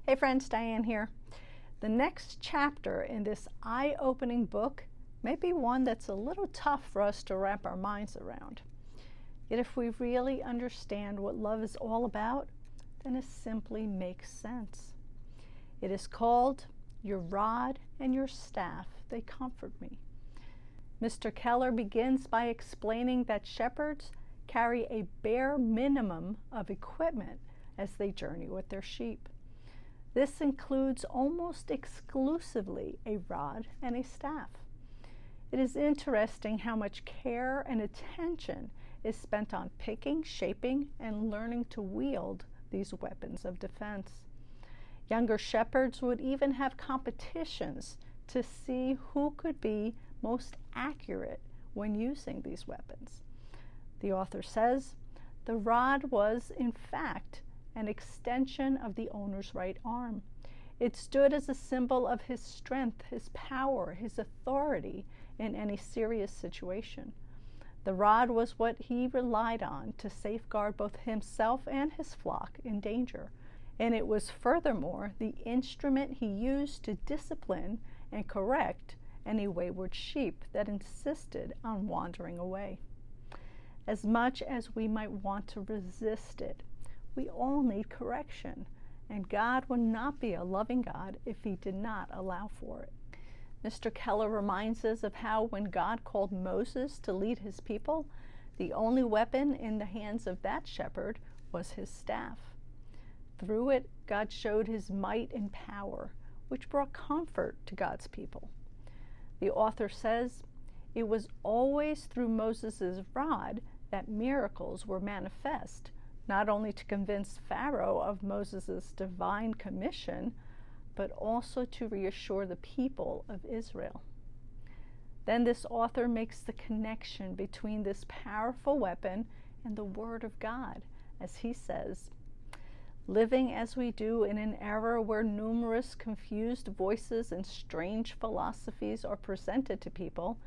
Hey friends, Diane here. The next chapter in this eye-opening book may be one that's a little tough for us to wrap our minds around. Yet if we really understand what love is all about, then it simply makes sense. It is called "Your rod and your staff, they comfort me." Mr. Keller begins by explaining that shepherds carry a bare minimum of equipment as they journey with their sheep. This includes almost exclusively a rod and a staff. It is interesting how much care and attention is spent on picking, shaping, and learning to wield these weapons of defense. Younger shepherds would even have competitions to see who could be most accurate when using these weapons. The author says, the rod was, in fact, an extension of the owner's right arm. It stood as a symbol of his strength, his power, his authority in any serious situation. The rod was what he relied on to safeguard both himself and his flock in danger, and it was furthermore the instrument he used to discipline and correct any wayward sheep that insisted on wandering away. As much as we might want to resist it, we all need correction, and God would not be a loving God if he did not allow for it. Mr. Keller reminds us of how when God called Moses to lead his people, the only weapon in the hands of that shepherd was his staff. Through it, God showed his might and power, which brought comfort to God's people. The author says, it was always through Moses' rod that miracles were manifest, not only to convince Pharaoh of Moses' divine commission, but also to reassure the people of Israel. Then this author makes the connection between this powerful weapon and the Word of God, as he says, living as we do in an era where numerous confused voices and strange philosophies are presented to people,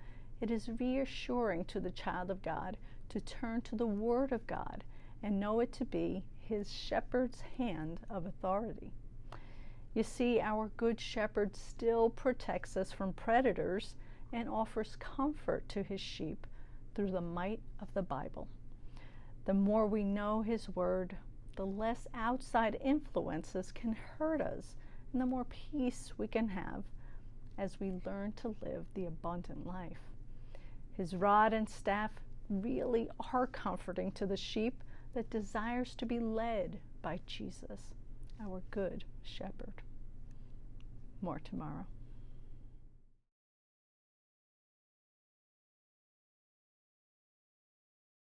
it is reassuring to the child of God to turn to the Word of God and know it to be his shepherd's hand of authority. You see, our good shepherd still protects us from predators and offers comfort to his sheep through the might of the Bible. The more we know his word, the less outside influences can hurt us, and the more peace we can have as we learn to live the abundant life. His rod and staff really are comforting to the sheep that desires to be led by Jesus, our good shepherd. More tomorrow.